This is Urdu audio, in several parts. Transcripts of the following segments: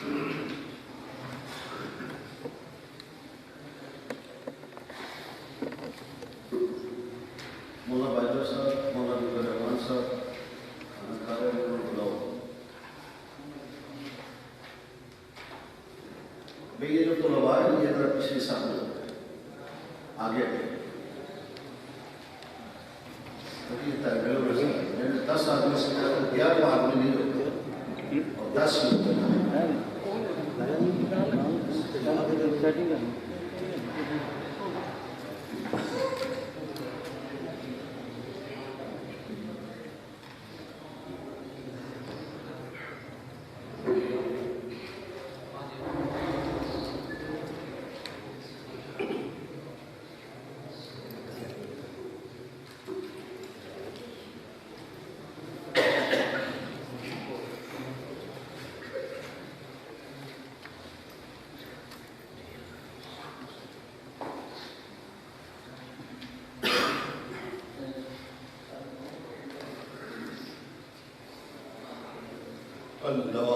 مولا باجوہ صاحب، مولا نور رحمان صاحب، خانقاہ کو بلاؤ. بھئی یہ جو طلباء ہیں یہ ذرا پچھلے سامنے آگے گئے. کیونکہ طالب علم میں نے 10 آدمی سے کہا تو 11 آدمی نہیں ہوتے اور 10 لوگ بنائے. اللہ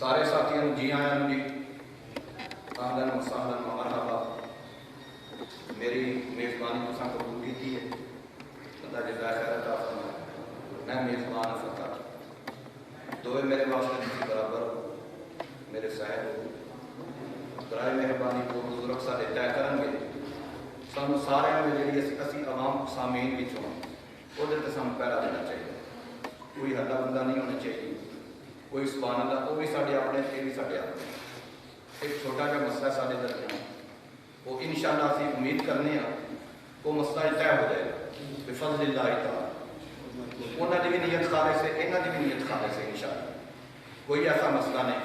سارے ساتھیوں جی آئیں جی، اہلاً و سہلاً و مرحبا. میری میزبانی تساں قبول کی ہے، اللہ جزائے خیر عطا فرمائے. میں میزبان فقط دوئے میرے واسطے نہیں برابر ہو، میرے صاحب برائے مہربانی کو بزرگ سارے طے کریں گے. سانو سارے میں جی اسی عوام سامعین بھی چون وہ سانو پہلا دینا چاہیے. کوئی ہلا بندہ نہیں ہونا چاہیے، کوئی سبحان اللہ وہ بھی سارے اپنے یہ بھی سارے اپنے. ایک چھوٹا جا مسئلہ سارے درمیان وہ انشاءاللہ اسی امید کرنے ہیں وہ مسئلہ طے ہو جائے گا بفضل اللہ تعالیٰ. انہوں نے بھی نیت خالص ہے، انہوں نے بھی نیت خالص ہے انشاءاللہ. کوئی ایسا مسئلہ نہیں،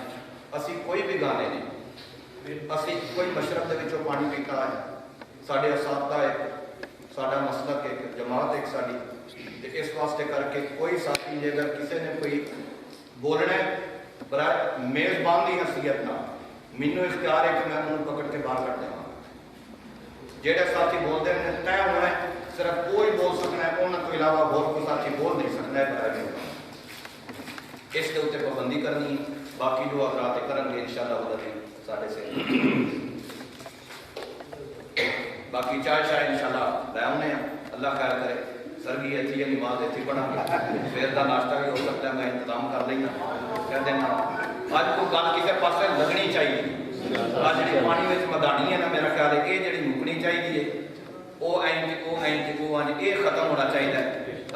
اسی کوئی بھی گانے نہیں، اسی کوئی مشرب دے وچوں پانی پیتا ہے. سارے اساتذہ ایک، سارا مسلک ایک، جماعت ایک ساری. اس واسطے کر کے کوئی ساتھی جے اگر کسی نے کوئی بولنا ہے برائے میزبان کی حیثیت نہ مینوں اختیار ہے کہ میں انہوں پکڑ کے باہر کر دوں. جہے ساتھی بولتے ہیں طے ہونا ہے صرف کوئی بول سکنا ہے، انہوں کے علاوہ اور کوئی ساتھی بول نہیں سکتا ہے برائے میزبان. اس کے اتنے پابندی کرنی ہے. باقی جو حضرات کریں گے انشاءاللہ وہ سارے سے باقی چائے شاہ انشاءاللہ لے آنے ہیں. اللہ خیر کرے. سرگی اتھی ہے نماز اتھی پڑھا گیا، پھر کا ناشتہ بھی ہو سکتا ہے میں انتظام کر لینا. کہہ دینا اج کو گل کسی پاسے لگنی چاہیے. اج جی پانی میں مدانی ہے نا میرا خیال ہے یہ جی مکنی چاہیے وہ اینج وہ اینج وہ انج یہ ختم ہونا چاہیے.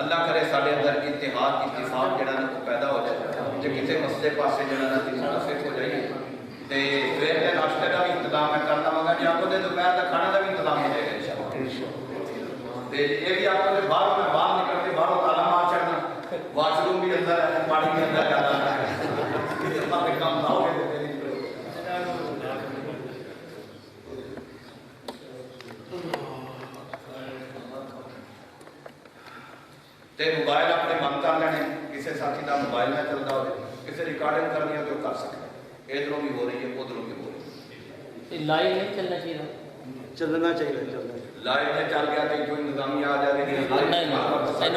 اللہ کرے سارے اندر اتحاد اتفاق جہاں وہ پیدا ہو جائے جو کسی مسئلے پاسے جہاں منافق ہو جائیے. تو پھر کے ناشتے کا بھی انتظام میں کر لوا گا جی آپ کو دوپہر کا کھانا کا بھی انتظام ہو جائے گا انشاءاللہ. یہ بھی آپ کو باہر میں باہر نکل کے باہر تالا مار چڑھنا، واش روم بھی اندر ہے، پانی بھی اندر جاتا ہے. کام تھا موبائل اپنے بند کر لینے. کسی ساتھی کا موبائل نہ چلتا ہو، کسی ریکارڈنگ کرنی ہے تو کر سکتے. ادھروں بھی ہو رہی ہے ادھروں بھی ہو رہی ہے. لائیو نہیں چلنا چاہیے، چلنا چاہیے. لائیو میں چل گیا تو جو انتظامیہ آ جائے گی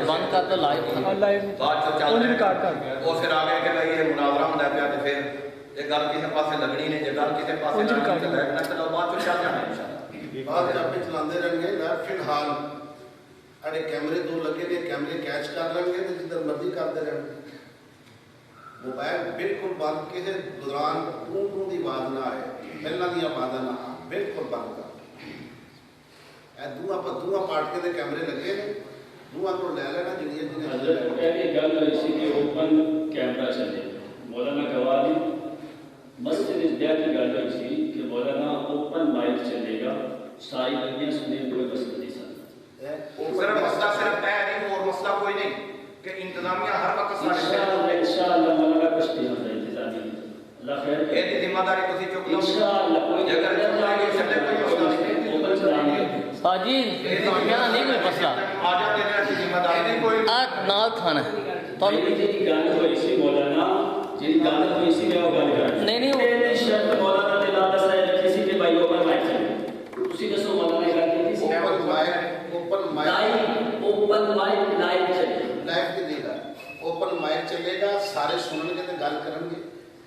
بند کر دو لائیو بات جو چل رہی ہے وہ پھر آگے کہ بھائی یہ مناظرہ ہوتا پیا تو پھر یہ گل کسی پاسے لگنی نہیں. جی گل کسی پاسے لگنا چلو بعد چ چل جانا انشاءاللہ. بعد جب بھی چلاتے رہیں گے نا فی الحال اڑے کیمرے دو لگے نے، کیمرے کیچ کر لیں گے تو جدھر مرضی کرتے رہیں گے. موبائل بالکل بند کے دوران ٹوں ٹوں دی آواز نہ آئے پہلے دی آواز نہ بالکل بند کر دواں پارٹ کے کیمرے لگے نے دواں کو لے لینا حضرت پہلی گل اسی کہ اوپن کیمرہ چلے مولانا گوالی مسجد اس دیا کی گل اسی کہ مولانا اوپن مائک چلے گا ساری دنیا سنے کوئی بس نہیں سکتا صرف مسئلہ صرف ہے نہیں اور مسئلہ کوئی نہیں کہ انتظامیہ ہر وقت انشاءاللہ مولانا کچھ نہیں ہوتا انتظامیہ اللہ خیر یہ دی ذمہ داری تسی چک لو انشاءاللہ کوئی اگر چلے کوئی مسئلہ نہیں اوپن چلائیں حاجی کہنا نہیں کوئی مسئلہ آجا دینے کی ذمہ داری نہیں کوئی نال کھانا ہے جی گل ہوئی سی مولانا جی گل ہوئی سی میں وہ گل کر نہیں پہلی شرط مولانا نے لا دس رکھی سی کہ بھائی اوپن مائک چلے اسی دسو مولانا نے گل کی سی اوپن مائک لائیو چلے لائف کے دے گا اوپن مائک چلے گا سارے سنن کے تے گل کرن گے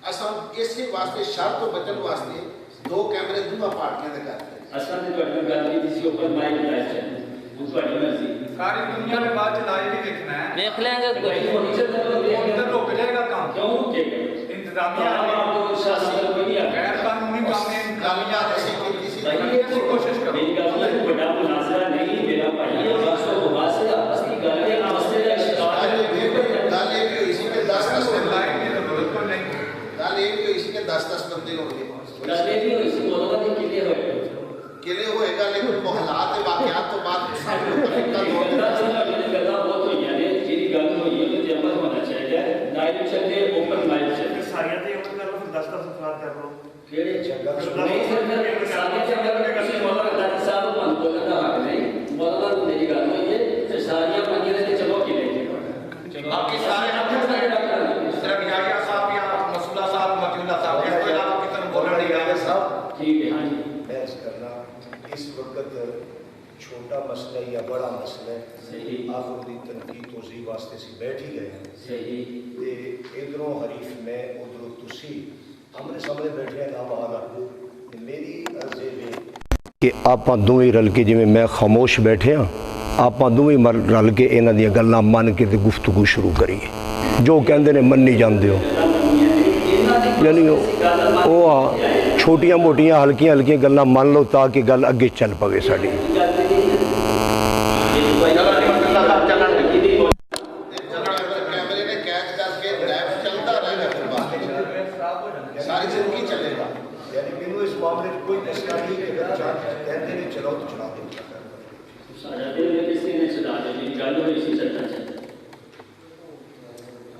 اساں اسی واسطے شر تو بچن واسطے دو کیمرے دوواں پارٹیاں دے کرتے اساں نے تواڈی گل کی سی اوپن مائک لائیو چلے وہ تواڈی مرضی ساری دنیا میں بات چلائی بھی دیکھنا ہے دیکھ لیں گے ادھر رک جائے گا کام کیوں رکے گا انتظامیہ غیر قانونی کام میں انتظامیہ ایسی کوشش کرو میری گل ہے بڑا مناظرہ نہیں میرا بھائی یہ بات تو بات ہے آپس کی گل ہے مسئلے کا اشتراک گل یہ کہ اسی کے 10 لائف میں ضرورت کو نہیں گل یہ کہ اسی کے 10 بندے ہوں گے گل یہ بھی ہوئی سی مولانا کے کتنے ہوئے کلے ہوئے گا لیکن محلات واقعات تو بعد سب طریقہ گلا بہت ہوئی ہیں جی گل ہوئی ہے کہ عمل ہونا چاہیے لائیو چلے اوپن مائک چلے ساریاں تے اوپن کرو پھر 10 افراد کر لو کیڑے نہیں سر سارے چلے کسی مولانا دادا صاحب کو بولنے کا حق نہیں مولانا کو میری گل ہوئی ہے کہ ساریاں منجلے تے چلو کہ نہیں باقی سارے صرف یحییٰ صاحب یا مسئولہ صاحب مجھولہ صاحب اس کو علاوہ کتن بولنے نہیں رہے صاحب ٹھیک ہے ہاں جی بحث کرنا اس وقت چھوٹا مسئلہ یا بڑا مسئلہ ہے صحیح آپ ان کی تنقید توضیح واسطے سے بیٹھ ہی گئے ہیں صحیح تے ادھروں حریف میں ادھروں تسی ہمارے سامنے بیٹھے ہیں نام آگا میری عرض ہے کہ آپ دوویں رل کے جویں میں خاموش بیٹھے ہاں آپ دوویں رل کے انہاں دیاں گلاں من کے تے گفتگو شروع کریے جو کہندے نے منی جاندے ہو یعنی وہ چھوٹیاں موٹیاں ہلکیاں ہلکیاں گلاں مان لو تاکہ گل اگے چل پوے ساڈی کیمرے نے کیچ کر کے لائف چلتا رہے گا پھر بعد ساری زندگی چلے گا یعنی مینوں اس معاملے میں کوئی مسئلہ نہیں کہ اگر کہتے ہیں چلاؤ تو چلا دیں سارا دل میں کسی نے چلا دے میری گل ہوئی سی چلتا چلتا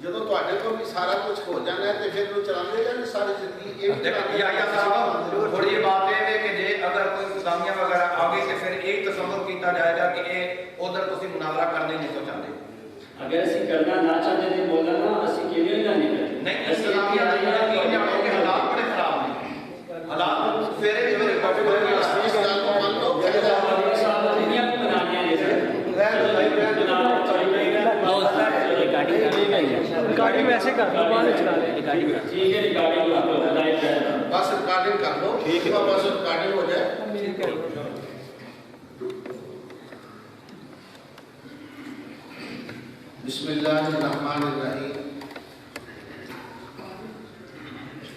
جدو تواڈے کو بھی سارا کچھ ہو جانا ہے تے پھر وہ چلاندے جانے ساری زندگی یہ دیکھیں یحییٰ صاحب تھوڑی یہ بات ہے کہ جے اگر کوئی انتظامیہ وغیرہ آگے تو پھر ایک تصور کیتا جائے گا کہ یہ ادھر تسی مناظرہ کرنے نہیں تو چاہتے اگر اسی کرنا نہ چاہتے تھے مولانا اسی کیوں نہ نکلے نہیں انتظامیہ نہیں جانو کہ حالات بڑے خراب ہیں حالات پھر میرے اس گل کو مان لو ریکارڈنگ ویسے کر لو بعد چلا لیں ٹھیک ہے ریکارڈنگ آپ کو لائیو کر بس ریکارڈنگ کر لو ٹھیک ہے بس ریکارڈنگ ہو جائے بسم اللہ الرحمن الرحیم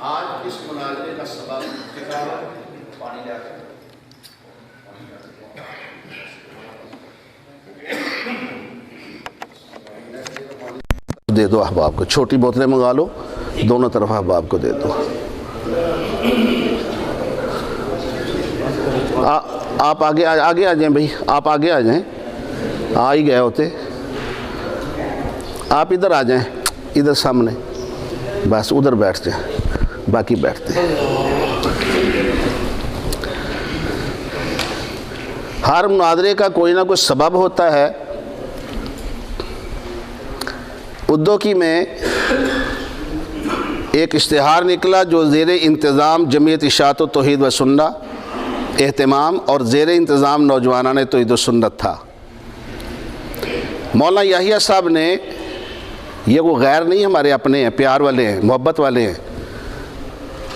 آج اس مناظرے کا سبب پانی لے کے دے دو احباب کو چھوٹی بوتلیں منگا لو دونوں طرف احباب کو دے دو آپ آگے آ جائیں بھائی آپ آگے آ جائیں آ ہی گئے ہوتے آپ ادھر آ جائیں ادھر سامنے بس ادھر بیٹھ جائیں باقی بیٹھتے ہیں ہر مناظرے کا کوئی نہ کوئی سبب ہوتا ہے ادوکی میں ایک اشتہار نکلا جو زیر انتظام جمعیت اشاعت و توحید و سنت اہتمام اور زیر انتظام نوجوانان توحید و سنت تھا مولانا یحییٰ صاحب نے یہ وہ غیر نہیں ہمارے اپنے ہیں پیار والے ہیں محبت والے ہیں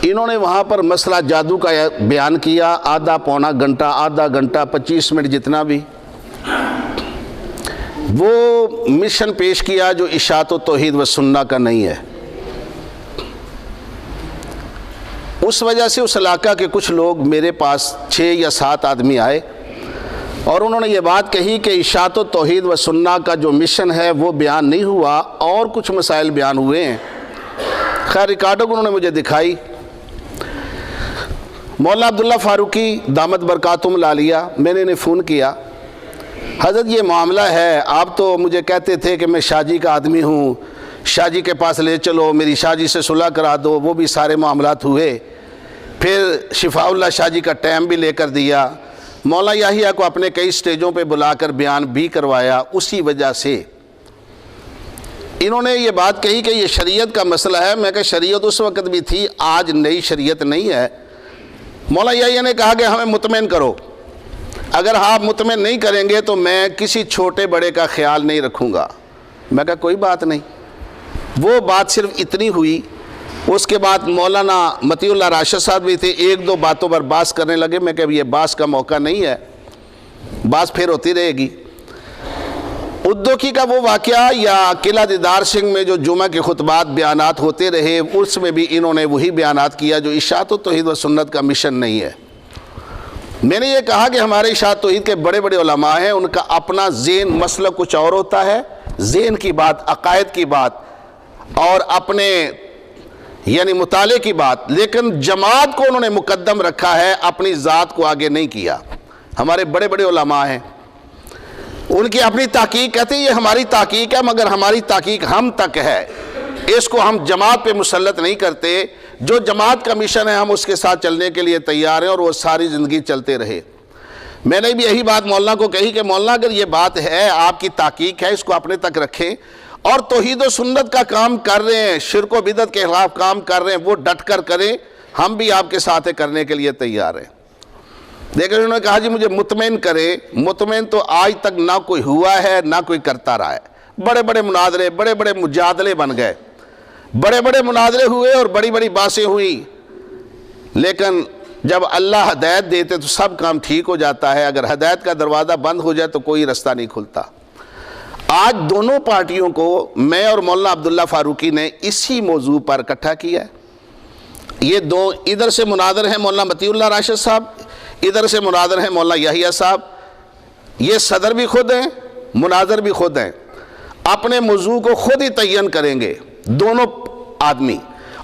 انہوں نے وہاں پر مسئلہ جادو کا بیان کیا آدھا پونا گھنٹہ آدھا گھنٹہ 25 منٹ جتنا بھی وہ مشن پیش کیا جو اشاعت و توحید و سنت کا نہیں ہے اس وجہ سے اس علاقہ کے کچھ لوگ میرے پاس 6 یا 7 آدمی آئے اور انہوں نے یہ بات کہی کہ اشاعت و توحید و سنہ کا جو مشن ہے وہ بیان نہیں ہوا اور کچھ مسائل بیان ہوئے ہیں۔ خیر ریکارڈنگ انہوں نے مجھے دکھائی۔ مولانا عبداللہ فاروقی دامت برکاتہم العالیہ، میں نے انہیں فون کیا، حضرت یہ معاملہ ہے، آپ تو مجھے کہتے تھے کہ میں شاہ جی کا آدمی ہوں، شاہ جی کے پاس لے چلو، میری شاہ جی سے صلح کرا دو، وہ بھی سارے معاملات ہوئے، پھر شفاء اللہ شاہ جی کا ٹائم بھی لے کر دیا، مولانا یحییٰ کو اپنے کئی سٹیجوں پہ بلا کر بیان بھی کروایا۔ اسی وجہ سے انہوں نے یہ بات کہی کہ یہ شریعت کا مسئلہ ہے۔ میں کہ شریعت اس وقت بھی تھی، آج نئی شریعت نہیں ہے۔ مولانا یحییٰ نے کہا کہ ہمیں مطمئن کرو، اگر آپ مطمئن نہیں کریں گے تو میں کسی چھوٹے بڑے کا خیال نہیں رکھوں گا۔ میں کہا کوئی بات نہیں۔ وہ بات صرف اتنی ہوئی۔ اس کے بعد مولانا مطیع اللہ راشد صاحب بھی تھے، 1-2 باتوں پر بحث کرنے لگے۔ میں کہ یہ بحث کا موقع نہیں ہے، بحث پھر ہوتی رہے گی۔ ادوکی کا وہ واقعہ یا قلعہ دیدار سنگھ میں جو جمعہ کے خطبات بیانات ہوتے رہے، اس میں بھی انہوں نے وہی بیانات کیا جو اشاعت و توحید و سنت کا مشن نہیں ہے۔ میں نے یہ کہا کہ ہمارے اشاعت توحید کے بڑے بڑے علماء ہیں، ان کا اپنا ذہن مسلک کچھ اور ہوتا ہے، ذہن کی بات، عقائد کی بات اور اپنے یعنی مطالعے کی بات، لیکن جماعت کو انہوں نے مقدم رکھا ہے، اپنی ذات کو آگے نہیں کیا۔ ہمارے بڑے بڑے علماء ہیں، ان کی اپنی تحقیق، کہتے ہیں یہ ہماری تحقیق ہے، مگر ہماری تحقیق ہم تک ہے، اس کو ہم جماعت پہ مسلط نہیں کرتے۔ جو جماعت کا مشن ہے ہم اس کے ساتھ چلنے کے لیے تیار ہیں اور وہ ساری زندگی چلتے رہے۔ میں نے بھی یہی بات مولانا کو کہی کہ مولانا اگر یہ بات ہے، آپ کی تحقیق ہے، اس کو اپنے تک رکھیں اور توحید و سنت کا کام کر رہے ہیں، شرک و بدعت کے خلاف کام کر رہے ہیں، وہ ڈٹ کر کریں، ہم بھی آپ کے ساتھ کرنے کے لیے تیار ہیں۔ لیکن انہوں نے کہا جی مجھے مطمئن کرے۔ مطمئن تو آج تک نہ کوئی ہوا ہے نہ کوئی کرتا رہا ہے۔ بڑے بڑے مناظرے، بڑے بڑے مجادلے بن گئے، بڑے بڑے مناظرے ہوئے اور بڑی بڑی باتیں ہوئیں، لیکن جب اللہ ہدایت دیتے تو سب کام ٹھیک ہو جاتا ہے۔ اگر ہدایت کا دروازہ بند ہو جائے تو کوئی رستہ نہیں کھلتا۔ آج دونوں پارٹیوں کو میں اور مولانا عبداللہ فاروقی نے اسی موضوع پر اکٹھا کیا ہے۔ یہ دو ادھر سے مناظر ہیں مولانا مطیع اللہ راشد صاحب، ادھر سے مناظر ہیں مولانا یحییٰ صاحب۔ یہ صدر بھی خود ہیں، مناظر بھی خود ہیں، اپنے موضوع کو خود ہی تعین کریں گے دونوں آدمی،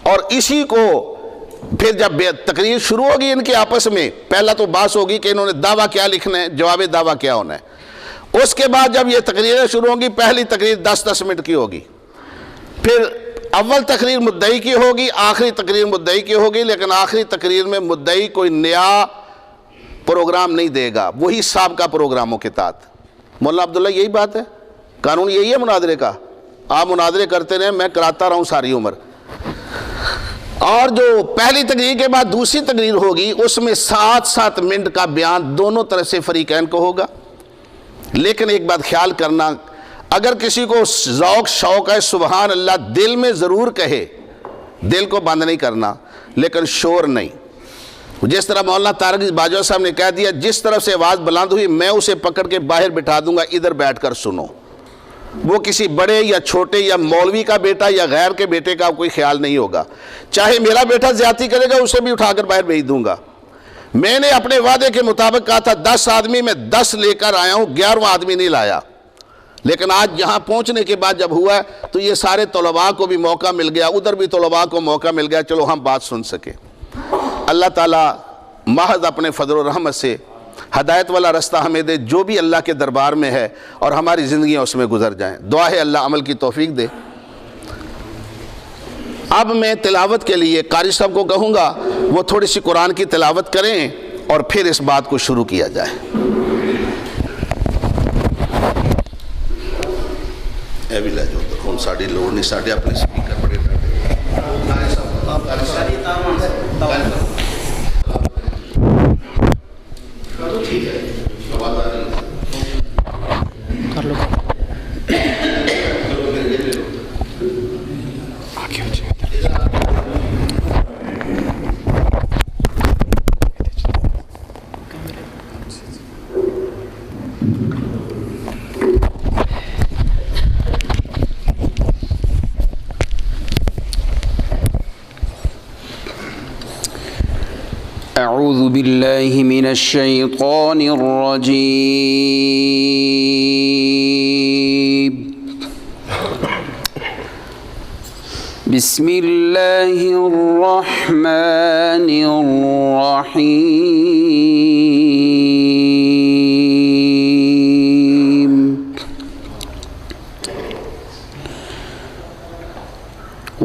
اور اسی کو پھر جب تقریر شروع ہوگی ان کے آپس میں، پہلا تو بات ہوگی کہ انہوں نے دعویٰ کیا لکھنا ہے، جواب دعویٰ کیا ہونا ہے۔ اس کے بعد جب یہ تقریریں شروع ہوں گی، پہلی تقریر 10-10 منٹ کی ہوگی، پھر اول تقریر مدعی کی ہوگی، آخری تقریر مدعی کی ہوگی، لیکن آخری تقریر میں مدعی کوئی نیا پروگرام نہیں دے گا، وہی سابقہ پروگراموں کے تحت۔ مولانا عبداللہ یہی بات ہے، قانون یہی ہے مناظرے کا۔ آپ مناظرے کرتے رہیں، میں کراتا رہا ہوں ساری عمر۔ اور جو پہلی تقریر کے بعد دوسری تقریر ہوگی، اس میں 7-7 منٹ کا بیان دونوں طرف سے فریقین کو ہوگا۔ لیکن ایک بات خیال کرنا، اگر کسی کو ذوق شوق ہے سبحان اللہ دل میں ضرور کہے، دل کو بند نہیں کرنا، لیکن شور نہیں۔ جس طرح مولانا طارق باجوہ صاحب نے کہہ دیا، جس طرف سے آواز بلند ہوئی میں اسے پکڑ کے باہر بٹھا دوں گا، ادھر بیٹھ کر سنو۔ وہ کسی بڑے یا چھوٹے یا مولوی کا بیٹا یا غیر کے بیٹے کا کوئی خیال نہیں ہوگا۔ چاہے میرا بیٹا زیادتی کرے گا، اسے بھی اٹھا کر باہر بھیج دوں گا۔ میں نے اپنے وعدے کے مطابق کہا تھا 10 آدمی میں 10 لے کر آیا ہوں، 11واں آدمی نہیں لایا۔ لیکن آج یہاں پہنچنے کے بعد جب ہوا ہے تو یہ سارے طلباء کو بھی موقع مل گیا، ادھر بھی طلباء کو موقع مل گیا، چلو ہم بات سن سکے۔ اللہ تعالیٰ محض اپنے فضل و رحمت سے ہدایت والا رستہ ہمیں دے، جو بھی اللہ کے دربار میں ہے، اور ہماری زندگیاں اس میں گزر جائیں۔ دعا ہے اللہ عمل کی توفیق دے۔ اب میں تلاوت کے لیے قاری صاحب کو کہوں گا وہ تھوڑی سی قرآن کی تلاوت کریں اور پھر اس بات کو شروع کیا جائے۔ اے بھی لے جو ہن ساڈی لوڑ نہیں، ساڈے اپنے سپیکر بڑے قاری صاحب ٹھیک ہے آواز آ رہی ہے، کر لو آگے ہو جائے۔ أعوذ بالله من الشيطان الرجيم. بسم الله الرحمن الرحيم.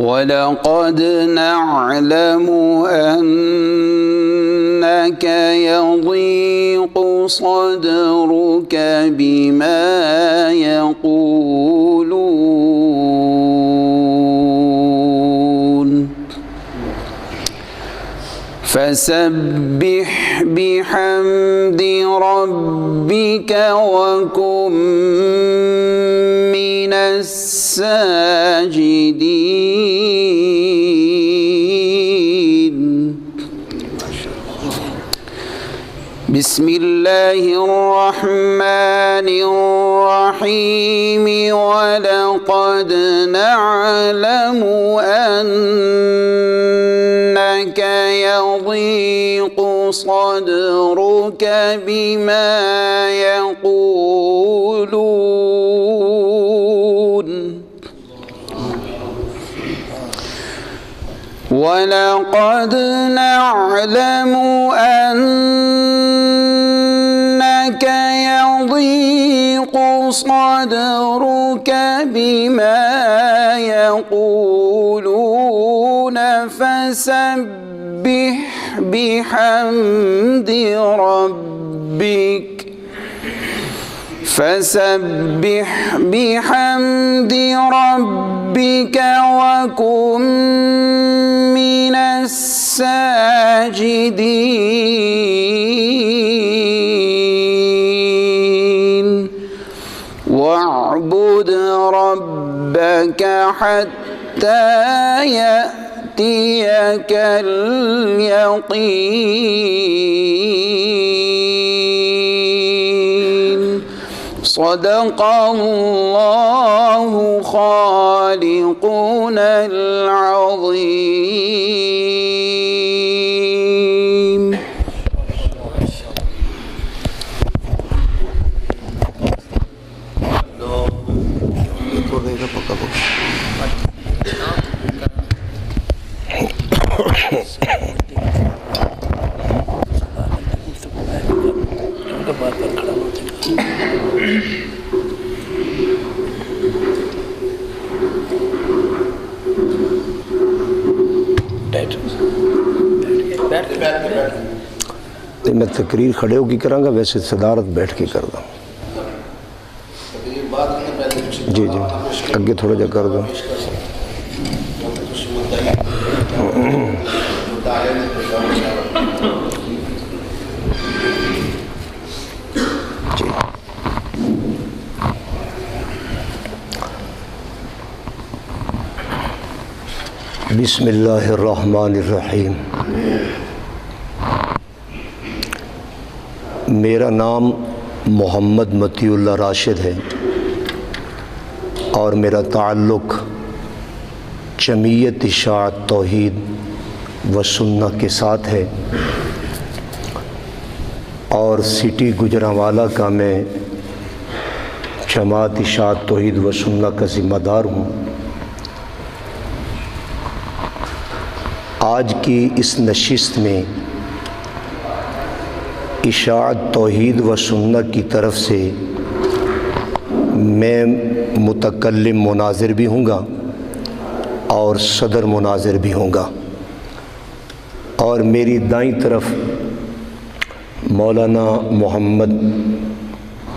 ولقد نعلم أنك يضيق صدرك بما يقولون فسبح بحمد ربك وكن من الساجدين. بسم الله الرحمن الرحيم. ولقد نعلم أنك يضيق صدرك بما يقولون ولقد نعلم أنك يضيق صدرك بما يقولون فسبح بحمد ربك وكن من الساجدين. واعبد ربك حتى يأتيك اليقين. صدق الله خالقنا العظيم. تو میں تقریر کھڑے ہو کے کراں گا، ویسے صدارت بیٹھ کے کردا. جی جی اگے تھوڑا جا کر دو. جی بسم اللہ الرحمن الرحیم. میرا نام محمد مطیع اللہ راشد ہے اور میرا تعلق جمعیت اشاعت توحید و سنہ کے ساتھ ہے اور سٹی گجرانوالہ کا میں جماعت اشاعت توحید و سنہ کا ذمہ دار ہوں. آج کی اس نشست میں اشاعت توحید و سنہ کی طرف سے میں متکلم مناظر بھی ہوں گا اور صدر مناظر بھی ہوں گا. اور میری دائیں طرف مولانا محمد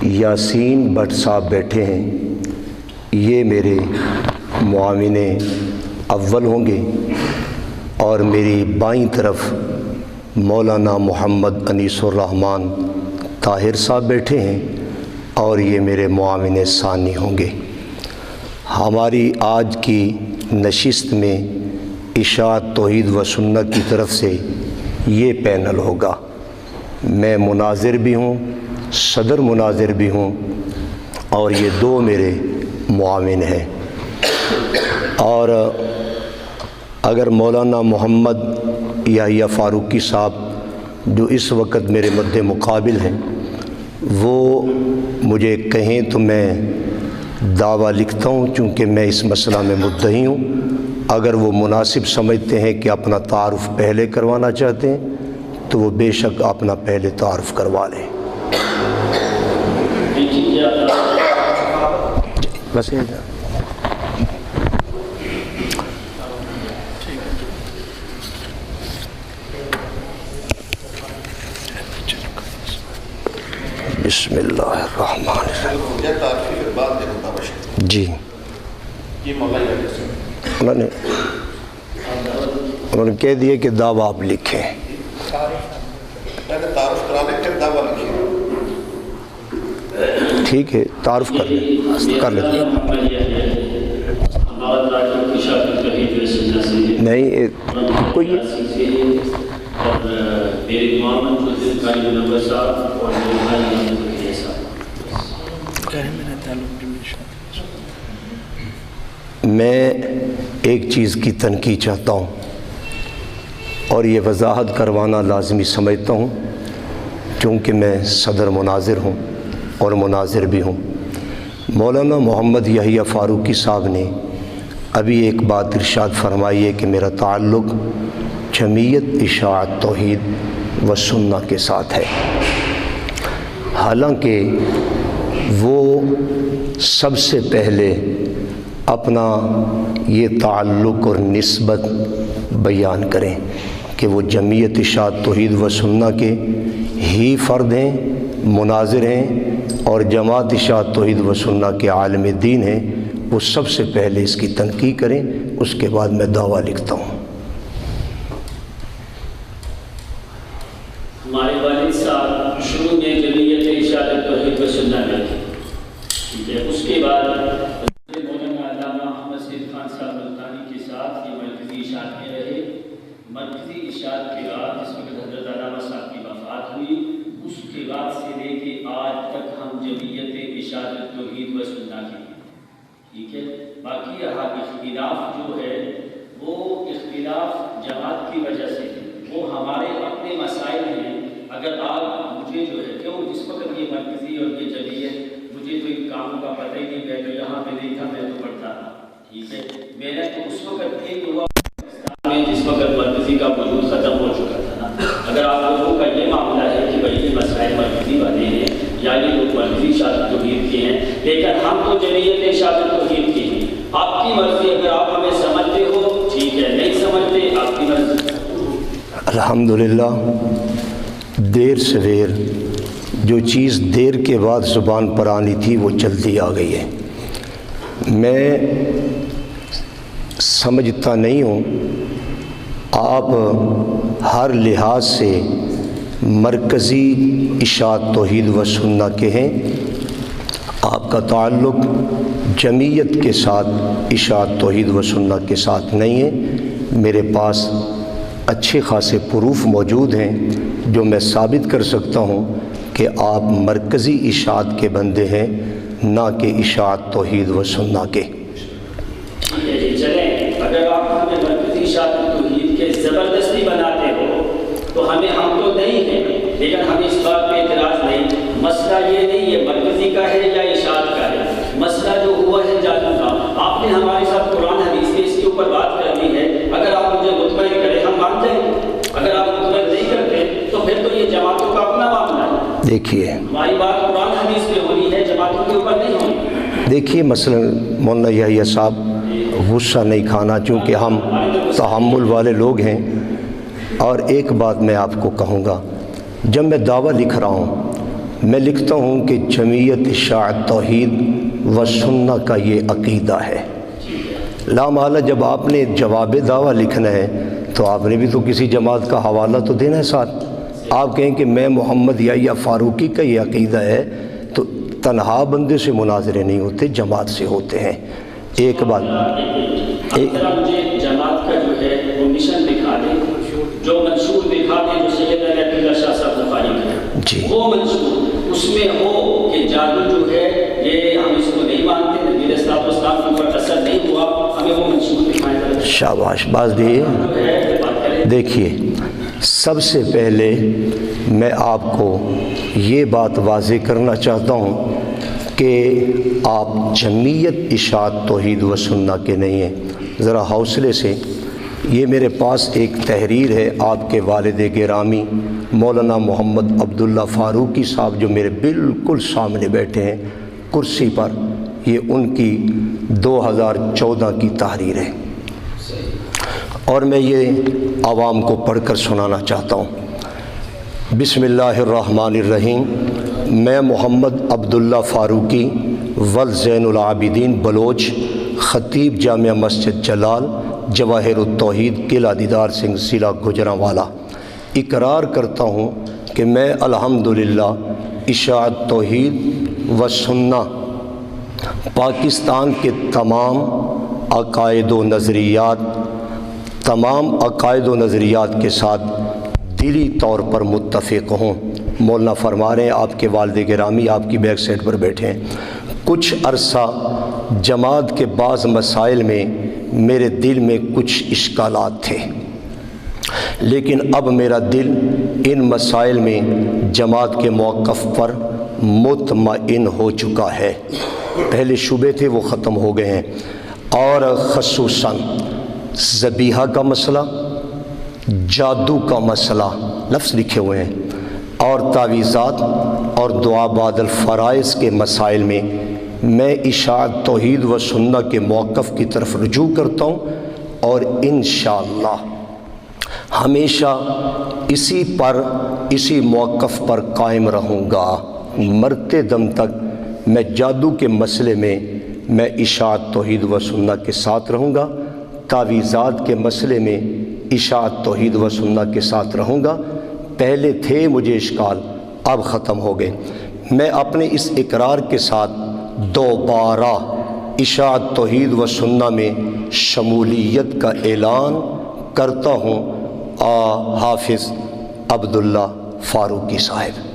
یاسین بٹ صاحب بیٹھے ہیں، یہ میرے معاون اول ہوں گے. اور میری بائیں طرف مولانا محمد انیس الرحمن طاہر صاحب بیٹھے ہیں اور یہ میرے معاون ثانی ہوں گے. ہماری آج کی نشست میں اشاعت توحید و سنت کی طرف سے یہ پینل ہوگا. میں مناظر بھی ہوں، صدر مناظر بھی ہوں اور یہ دو میرے معاون ہیں. اور اگر مولانا محمد یحییٰ فاروقی صاحب جو اس وقت میرے مد مقابل ہیں وہ مجھے کہیں تو میں دعویٰ لکھتا ہوں، چونکہ میں اس مسئلہ میں مدعی ہوں۔ اگر وہ مناسب سمجھتے ہیں کہ اپنا تعارف پہلے کروانا چاہتے ہیں تو وہ بے شک اپنا پہلے تعارف کروا لیں۔ بس یہ بسم اللہ الرحمن الرحیم۔ جی انہوں نے کہہ دیا کہ دعویٰ آپ لکھیں۔ ٹھیک ہے، تعارف کر لیں، کر لیتے ہیں۔ نہیں کوئی میں ایک چیز کی تنقید چاہتا ہوں اور یہ وضاحت کروانا لازمی سمجھتا ہوں، چونکہ میں صدر مناظر ہوں اور مناظر بھی ہوں۔ مولانا محمد یحییٰ فاروقی صاحب نے ابھی ایک بات ارشاد فرمائی ہے کہ میرا تعلق جمعیت اشاعت توحید و سنہ کے ساتھ ہے، حالانکہ وہ سب سے پہلے اپنا یہ تعلق اور نسبت بیان کریں کہ وہ جمعیت اشاعت توحید و سنہ کے ہی فرد ہیں، مناظر ہیں اور جماعت اشاعت توحید و سنہ کے عالم دین ہیں۔ وہ سب سے پہلے اس کی تنقید کریں، اس کے بعد میں دعویٰ لکھتا ہوں۔ ہمارے والد صاحب شروع میں جمعیت اشاعت توحید و سنہ میں تھے، ٹھیک ہے، اس کے بعد مولانا علامہ احمد سید خان صاحب ملتانی کے ساتھ یہ مرکزی اشاعت میں رہے۔ مرکزی اشاعت کے بعد جس وقت حضرت علامہ صاحب کی وفات ہوئی، اس کے بعد سے لے کے آج تک ہم جمعیت اشاعت توحید و سنہ کی، ٹھیک ہے۔ باقی رہا اختلاف جو ہے وہ اختلاف جماعت کی وجہ سے ہے، وہ ہمارے اپنے مسائل ہیں۔ اگر آپ مجھے جو ہے کیوں جس وقت یہ مرکزی اور یہ جمعیت، مجھے تو ان کاموں کا پتہ ہی نہیں، میں تو یہاں پہ نہیں تھا، میں تو پڑھتا تھا، ٹھیک ہے۔ میں نے تو اس وقت ایک ہوا میں جس وقت مرکزی کا وجود ختم ہو چکا تھا نا۔ اگر آپ لوگوں کا یہ معاملہ ہے کہ بھائی یہ مسائل مرکزی والے ہیں یا یہ لوگ مرکزی اشاعت توحید کے ہیں، لیکن ہم تو جمعیت اشاعت توحید کے ہیں، آپ کی مرضی، اگر آپ ہمیں سمجھتے ہو ٹھیک ہے، نہیں سمجھتے آپ کی مرضی۔ الحمدللہ دیر سویر جو چیز دیر کے بعد زبان پر آنی تھی وہ جلدی آ گئی ہے۔ میں سمجھتا نہیں ہوں آپ ہر لحاظ سے مرکزی اشاعت توحید و سنہ کے ہیں، آپ کا تعلق جمعیت کے ساتھ اشاعت توحید و سنہ کے ساتھ نہیں ہے۔ میرے پاس اچھے خاصے پروف موجود ہیں جو میں ثابت کر سکتا ہوں کہ آپ مرکزی اشاعت کے بندے ہیں، نہ کہ اشاعت توحید و سنہ کے۔ چلیں، اگر آپ ہمیں مرکزی اشاعت توحید کے زبردستی بناتے ہو تو ہمیں ہم تو نہیں ہیں، لیکن ہم اس بات پہ اعتراض نہیں۔ مسئلہ یہ نہیں ہے مرکزی کا ہے یا اشاعت کا ہے، مسئلہ جو ہوا ہے جادو کا۔ آپ نے ہمارے ساتھ قرآن حدیث کے اس کے اوپر بات کرنی ہے، اگر آپ مجھے مطمئن کریں ہم مان جائیں گے، اگر آپ مطمئن نہیں کرتے تو پھر تو یہ جماعتوں کا اپنا معاملہ ہے۔ دیکھیے ہماری بات قرآن حدیث میں ہونی ہے، جماعتوں کے اوپر نہیں ہونی۔ دیکھیے مثلا مولانا یحییٰ صاحب غصہ نہیں کھانا، چونکہ ہم تحمل والے لوگ ہیں۔ اور ایک بات میں آپ کو کہوں گا، جب میں دعویٰ لکھ رہا ہوں میں لکھتا ہوں کہ جمعیت اشاعت توحید و سنہ کا یہ عقیدہ ہے۔ لامحالہ جب آپ نے جواب دعویٰ لکھنا ہے تو آپ نے بھی تو کسی جماعت کا حوالہ تو دینا ہے ساتھ۔ آپ کہیں کہ میں محمد یحییٰ فاروقی کا یہ عقیدہ ہے، تو تنہا بندے سے مناظرے نہیں ہوتے، جماعت سے ہوتے ہیں۔ ایک بات مجھے جماعت کا جو ہے وہ مشن دکھا دیں، جو منشور دکھا دیں جو سید علی اللہ شاہ صاحب بخاری کا جی وہ منشور، اس میں ہو کہ جادو جو ہے یہ ہم اس کو نہیں مانتے، نبی علیہ الصلوۃ والسلام کے اوپر اثر نہیں ہوا، ہمیں وہ منشور دکھائیں۔ شاباش، باز دیے۔ دیکھیے سب سے پہلے میں آپ کو یہ بات واضح کرنا چاہتا ہوں کہ آپ جمعیت اشاعت توحید و سنہ کے نہیں ہیں، ذرا حوصلے سے۔ یہ میرے پاس ایک تحریر ہے آپ کے والد گرامی مولانا محمد عبداللہ فاروقی صاحب جو میرے بالکل سامنے بیٹھے ہیں کرسی پر، یہ ان کی 2014 کی تحریر ہے، اور میں یہ عوام کو پڑھ کر سنانا چاہتا ہوں۔ بسم اللہ الرحمن الرحیم۔ میں محمد عبداللہ فاروقی ول زین العابدین بلوچ، خطیب جامعہ مسجد جلال، جواہر التوحید، قلعہ دیدار سنگھ، ضلع گوجرانوالا، اقرار کرتا ہوں کہ میں الحمدللہ اشاعت توحید و سنہ پاکستان کے تمام عقائد و نظریات کے ساتھ دلی طور پر متفق ہوں۔ مولانا فرما رہے ہیں، آپ کے والد گرامی آپ کی بیک سائڈ پر بیٹھے ہیں، کچھ عرصہ جماعت کے بعض مسائل میں میرے دل میں کچھ اشکالات تھے، لیکن اب میرا دل ان مسائل میں جماعت کے موقف پر مطمئن ہو چکا ہے۔ پہلے شبے تھے وہ ختم ہو گئے ہیں، اور خصوصاً ذبیحہ کا مسئلہ، جادو کا مسئلہ، لفظ لکھے ہوئے ہیں، اور تعویذات اور دعا بعد الفرائض کے مسائل میں اشاعت توحید و سنہ کے موقف کی طرف رجوع کرتا ہوں، اور انشاءاللہ ہمیشہ اسی موقف پر قائم رہوں گا۔ مرتے دم تک میں جادو کے مسئلے میں اشاعت توحید و سنہ کے ساتھ رہوں گا، تعویذات کے مسئلے میں اشاعت توحید و سنہ کے ساتھ رہوں گا۔ پہلے تھے مجھے اشکال، اب ختم ہو گئے۔ میں اپنے اس اقرار کے ساتھ دوبارہ اشاعت توحید و سنہ میں شمولیت کا اعلان کرتا ہوں۔ حافظ عبداللہ فاروقی صاحب۔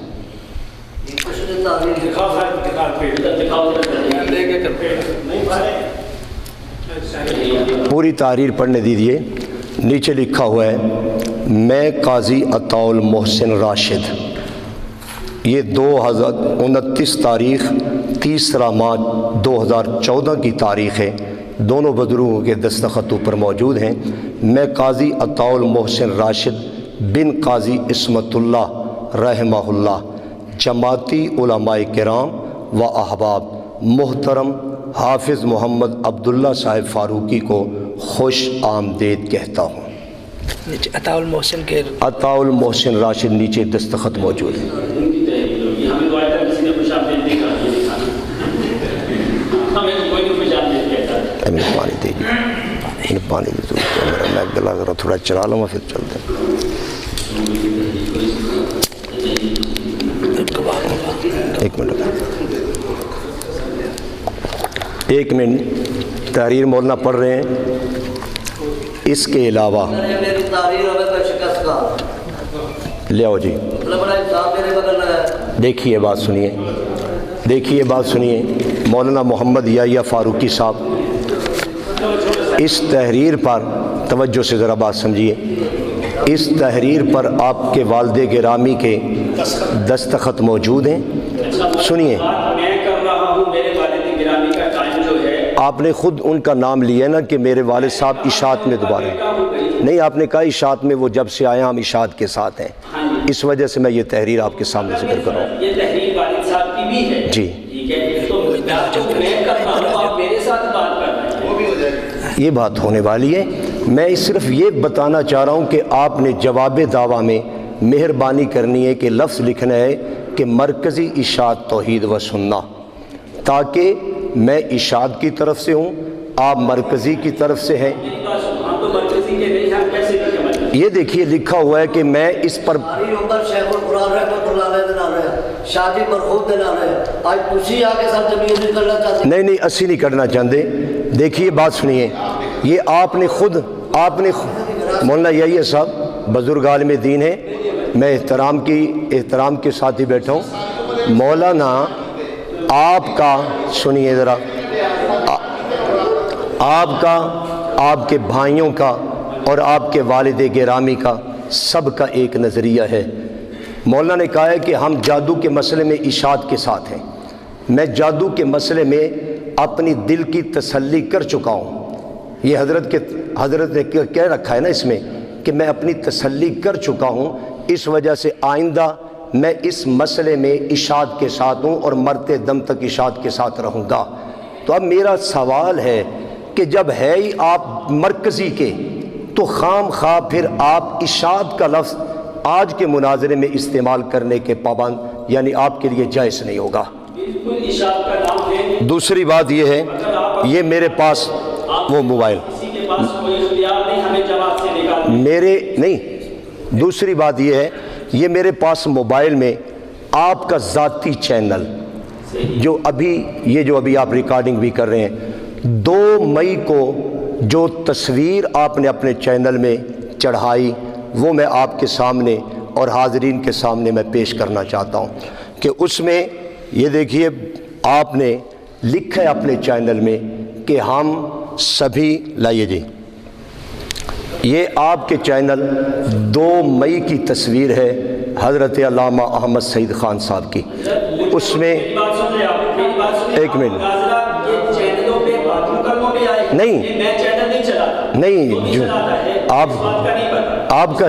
پوری تحریر پڑھنے دیجیے، نیچے لکھا ہوا ہے میں قاضی عطاء المحسن راشد، یہ 29 تاریخ 3 مارچ 2014 کی تاریخ ہے، دونوں بزرگوں کے دستخط اوپر موجود ہیں۔ میں قاضی عطاء المحسن راشد بن قاضی عصمت اللہ رحمہ اللہ، جماعتی علماء کرام و احباب، محترم حافظ محمد عبداللہ صاحب فاروقی کو خوش آمدید کہتا ہوں۔ عطاء المحسن کے عطاء المحسن راشد نیچے دستخط موجود ہے۔ پانی دیجیے، پانی کی ضرورت ہے، میرا میں گلا ذرا تھوڑا چلا لوں پھر چلتے ہیں۔ ایک منٹ تحریر مولانا پڑھ رہے ہیں۔ اس کے علاوہ لے آؤ جی، دیکھیے بات سنیے، مولانا محمد یحییٰ فاروقی صاحب اس تحریر پر توجہ سے ذرا بات سمجھیے۔ اس تحریر پر آپ کے والد گرامی کے دستخط موجود ہیں، سنیے۔ آپ نے خود ان کا نام لیا نا کہ میرے والد صاحب اشاعت میں دوبارہ نہیں، آپ نے کہا اشاعت میں وہ جب سے آئے ہم اشاعت کے ساتھ ہیں، اس وجہ سے میں یہ تحریر آپ کے سامنے ذکر کر رہا ہوں۔ یہ تحریر والد صاحب کی بھی ہے جی، ٹھیک ہے، تو میں کر رہا ہوں، آپ میرے ساتھ بات کر رہے ہیں، وہ بھی ہو جائے گی، یہ بات ہونے والی ہے۔ میں صرف یہ بتانا چاہ رہا ہوں کہ آپ نے جواب دعویٰ میں مہربانی کرنی ہے کہ لفظ لکھنا ہے کہ مرکزی اشاعت توحید و سنہ، تاکہ میں اشاعت کی طرف سے ہوں، آپ مرکزی کی طرف سے ہیں۔ ہم تو مرکزی کے نہیں، ہم کیسے لکھیں؟ یہ دیکھیے لکھا ہوا ہے کہ میں اس پر شیخ القرآن رحمۃ اللہ علیہ دے نال ہے، شاہ جی مرحوم دے نال ہے، آج تسی آ کے ساتھ جمعیت نہیں کرنا چاہتے؟ نہیں اسی نہیں کرنا چاہتے۔ دیکھیے بات سنیے، یہ آپ نے خود مولانا یحییٰ صاحب بزرگ عالم دین ہیں، میں احترام کے ساتھ ہی بیٹھا ہوں۔ مولانا آپ کا سنیے ذرا، آپ کا، آپ کے بھائیوں کا اور آپ کے والد گرامی کا سب کا ایک نظریہ ہے۔ مولانا نے کہا ہے کہ ہم جادو کے مسئلے میں اشاعت کے ساتھ ہیں۔ میں جادو کے مسئلے میں اپنی دل کی تسلی کر چکا ہوں۔ یہ حضرت نے کہہ رکھا ہے نا اس میں کہ میں اپنی تسلی کر چکا ہوں، اس وجہ سے آئندہ میں اس مسئلے میں اشاعت کے ساتھ ہوں اور مرتے دم تک اشاعت کے ساتھ رہوں گا۔ تو اب میرا سوال ہے کہ جب ہے ہی آپ مرکزی کے، تو خام خواہ پھر آپ اشاعت کا لفظ آج کے مناظرے میں استعمال کرنے کے پابند یعنی آپ کے لیے جائز نہیں ہوگا۔ بالکل اشاعت کا نام ہے۔ دوسری بات یہ ہے، یہ میرے پاس وہ موبائل کسی کے پاس کوئی اختیار نہیں ہمیں جماعت سے نکالنے۔ میرے نہیں، دوسری بات یہ ہے، یہ میرے پاس موبائل میں آپ کا ذاتی چینل جو ابھی آپ ریکارڈنگ بھی کر رہے ہیں، 2 مئی کو جو تصویر آپ نے اپنے چینل میں چڑھائی وہ میں آپ کے سامنے اور حاضرین کے سامنے میں پیش کرنا چاہتا ہوں کہ اس میں یہ دیکھیے آپ نے لکھا ہے اپنے چینل میں کہ ہم سبھی، لائیے جی، یہ آپ کے چینل 2 مئی کی تصویر ہے حضرت علامہ احمد سعید خان صاحب کی۔ اس میں ایک منٹ نہیں جو آپ کا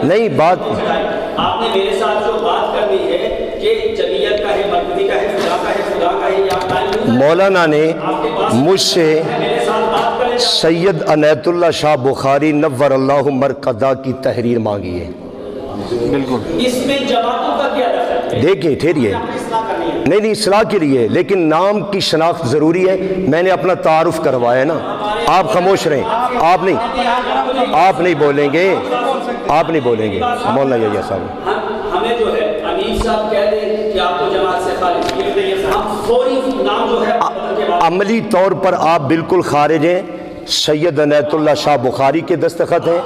نہیں بات آپ نے میرے ساتھ جو بات کرنی ہے کہ جمعیت کا ہے، مرکزی کا ہے، خدا کا ہے یا مولانا نے مجھ سے سید عنایت اللہ شاہ بخاری نور اللہ مرقدہ کی تحریر مانگی ہے۔ بالکل اس میں جماعتوں کا کیا دخل ہے؟ دیکھیں ٹھہریے، نہیں اصلاح کے لیے، لیکن نام کی شناخت ضروری ہے۔ میں نے اپنا تعارف کروایا نا، آپ خاموش رہیں، آپ نہیں بولیں گے، آپ نہیں بولیں گے مولانا یحییٰ صاحب۔ ہمیں جو ہے امیر صاحب کہہ دیں کہ آپ کو جماعت سے خارج کیے گئے، ہم فوری نام جو ہے عملی طور پر آپ بالکل خارج ہیں۔ سید عنایت اللہ شاہ بخاری کے دستخط ہیں،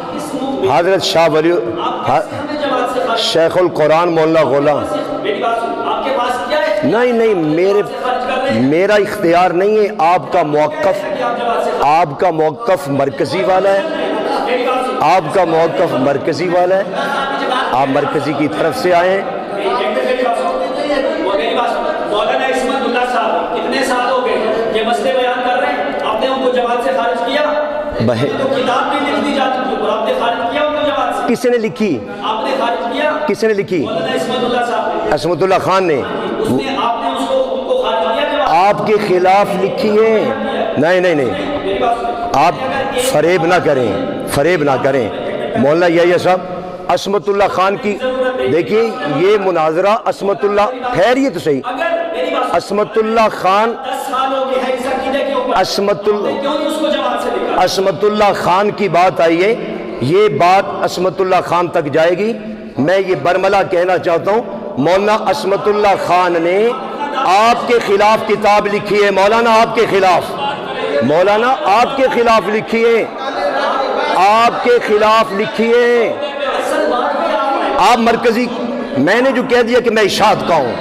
حضرت شاہ ولی شیخ القرآن مولانا غلام، نہیں میرا اختیار نہیں ہے۔ آپ کا موقف مرکزی والا ہے، آپ کا موقف مرکزی والا ہے، آپ مرکزی کی طرف سے آئے ہیں۔ مولانا عصمت اللہ صاحب کتنے سال ہو گئے یہ مسئلے بیان کر رہے ہیں، آپ نے ان کو جماعت سے خارج کیا؟ تو کتاب بھی لکھ دی جا چکی ہے، آپ نے خارج کیا ان کو جماعت سے؟ کس نے لکھی؟ آپ نے خارج کیا؟ کس نے لکھی؟ مولانا عصمت اللہ صاحب نے، عصمت اللہ خان نے۔ آپ نے ان کو خارج کیا؟ آپ کے خلاف لکھی ہے؟ نہیں، آپ فریب نہ کریں مولانا یحییٰ صاحب۔ عصمت اللہ خان کی دیکھیے یہ مناظرہ، عصمت اللہ ٹھہریے تو صحیح، عصمت اللہ خان، عصمت اللہ خان کی بات آئی ہے، یہ بات عصمت اللہ خان تک جائے گی۔ میں یہ برملا کہنا چاہتا ہوں، مولانا عصمت اللہ خان نے آپ کے خلاف کتاب لکھی ہے، مولانا آپ کے خلاف لکھی ہے، آپ کے خلاف لکھی ہے۔ آپ مرکزی، میں نے جو کہہ دیا کہ میں اشاعت کا ہوں،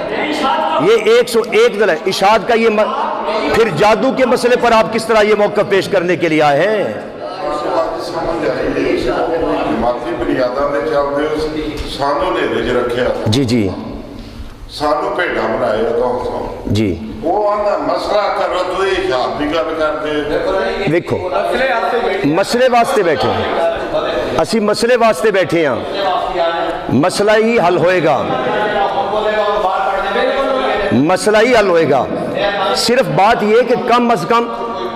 یہ 101 دل ہے اشاعت کا۔ یہ پھر جادو کے مسئلے پر آپ کس طرح یہ موقع پیش کرنے کے لیے آئے ہیں؟ جی سانو بھیڈا بنائے جی وہ آنا مسئلہ کرو تو یہ اشاعت بھی گل کرتے۔ دیکھو مسئلے واسطے بیٹھے ہیں، اسی مسئلے واسطے بیٹھے ہیں، مسئلہ ہی حل ہوئے گا، مسئلہ ہی حل ہوئے گا۔ صرف بات یہ کہ کم از کم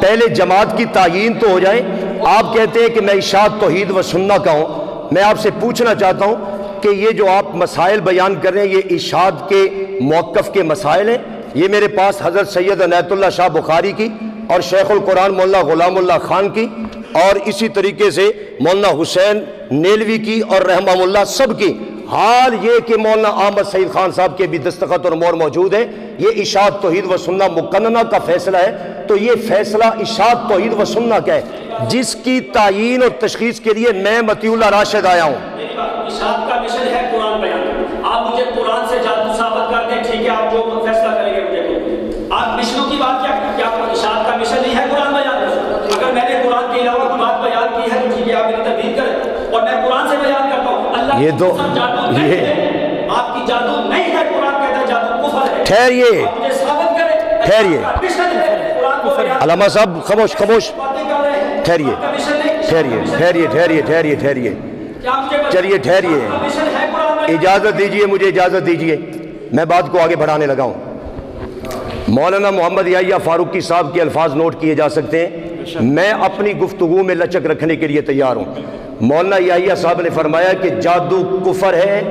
پہلے جماعت کی تعیین تو ہو جائے۔ آپ کہتے ہیں کہ میں اشاعت توحید و سنت کا ہوں، میں آپ سے پوچھنا چاہتا ہوں کہ یہ جو آپ مسائل بیان کر رہے ہیں یہ اشاعت کے موقف کے مسائل ہیں؟ یہ میرے پاس حضرت سید عنایت اللہ شاہ بخاری کی اور شیخ القرآن مولانا غلام اللہ خان کی اور اسی طریقے سے مولانا حسین نیلوی کی اور رحمہ اللہ سب کی۔ حال یہ کہ مولانا احمد سعید خان صاحب کے بھی دستخط اور مہر موجود ہیں۔ یہ اشاعت توحید و سنت مقننہ کا فیصلہ ہے، تو یہ فیصلہ اشاعت توحید و سنت کا ہے، جس کی تعیین اور تشخیص کے لیے میں مطیع اللہ راشد آیا ہوں۔ اشاعت کا مشن ہے قرآن بیان، آپ مجھے قرآن سے جادو ثابت کر دیں، ٹھیک ہے آپ جو فیصلہ کریں گے مجھے۔ آپ مشنوں کی بات کیا اشاعت کا مشن نہیں ہے قرآن بیان؟ اگر میں نے قرآن کے علاوہ کوئی بات بیان کی ہے تو ٹھیک ہے آپ میری تردید کریں، اور میں قرآن سے بیان یہ تو یہ آپ کی جادو نہیں ہے، قرآن کہتا ہے جادو کفر ہے. ٹھہریے آپ مجھے ثابت کریں. ٹھہریے مشن ہے قرآن کو بیان. علامہ صاحب خاموش خاموش باتیں کر رہے ہیں. ٹھہریے آپ کا مشن نہیں. ٹھہریے ٹھہریے ٹھہریے ٹھہریے ٹھہریے کیا مجھے بتائیں؟ چلیے ٹھہریے، آپ کا مشن ہے قرآن میں. اجازت دیجئے، مجھے اجازت دیجئے، میں بات کو آگے بڑھانے لگا ہوں. مولانا محمد یحییٰ فاروقی صاحب کے الفاظ نوٹ کیے جا سکتے ہیں. میں اپنی گفتگو میں لچک رکھنے کے لیے تیار ہوں. مولانا یحییٰ صاحب نے فرمایا کہ جادو کفر ہے،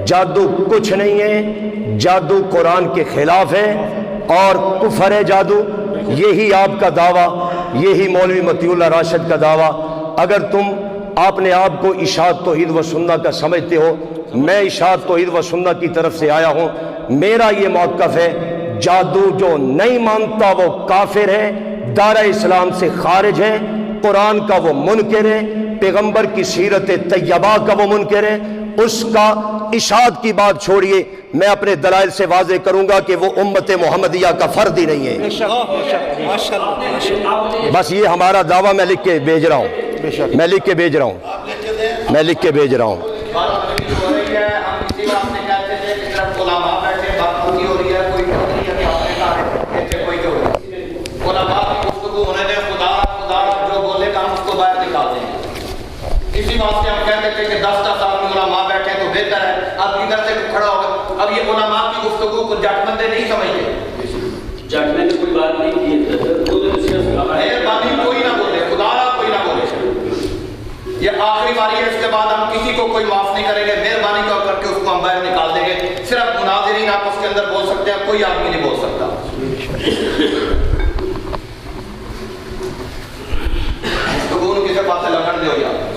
جادو کچھ نہیں ہے، جادو قرآن کے خلاف ہے اور کفر ہے جادو. یہی آپ کا دعویٰ، یہی مولوی مطیع اللہ راشد کا دعویٰ. اگر تم آپ نے آپ کو اشاعت توحید و سنت کا سمجھتے ہو، میں اشاعت توحید و سنت کی طرف سے آیا ہوں. میرا یہ موقف ہے، جادو جو نہیں مانتا وہ کافر ہے، دارہ اسلام سے خارج ہے، قرآن کا وہ منکر ہے، پیغمبر کی سیرت طیبہ کا وہ منکر ہے. اس کا اشاعت کی بات چھوڑیے، میں اپنے دلائل سے واضح کروں گا کہ وہ امت محمدیہ کا فرد ہی نہیں ہے. بس یہ ہمارا دعویٰ میں لکھ کے بھیج رہا ہوں، میں لکھ کے بھیج رہا ہوں، میں لکھ کے بھیج رہا ہوں. اسی بات سے ہم کہتے تھے کہ 10 آدمی علماء بیٹھے تو بہتر ہے. اب ادھر سے کھڑا ہوگا. اب یہ علماء کی گفتگو کو جٹ بندے نہیں سمجھتے. جٹ نے تو کوئی بات نہیں کی. مہربانی کوئی نہ بولے، خدا را کوئی نہ بولے. یہ آخری باری ہے، اس کے بعد ہم کسی کو کوئی معاف نہیں کریں گے. مہربانی کر کے اس کو ہم باہر نکال دیں گے. صرف مناظرین آپس کے اندر بول سکتے ہیں، کوئی آدمی نہیں بول سکتا. گفتگو ان کی صفات سے لگن دے ہو جاتا.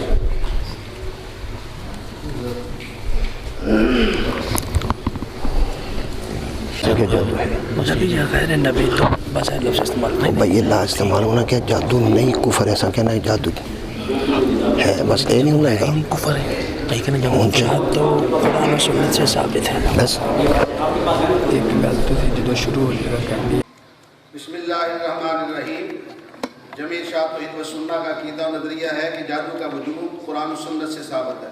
جادو ہے مذہبی غیر نبی تو بس لفظ استعمال نہیں. بھائی یہ لا استعمال ہونا کیا جادو نہیں کفر ایسا کہنا ہے جادو ہے، بس یہ نہیں ہونا ہے گا کفر ہے لیکن جب جہاد تو قرآن و سنت سے ثابت ہے. بس. ایک گل تو تھی جدو شروع ہو جائے گا. بسم اللہ الرحمن الرحیم. جمیع اشاعت توحید و سنت کا عقیدہ و نظریہ ہے کہ جادو کا وجود قرآن و سنت سے ثابت ہے.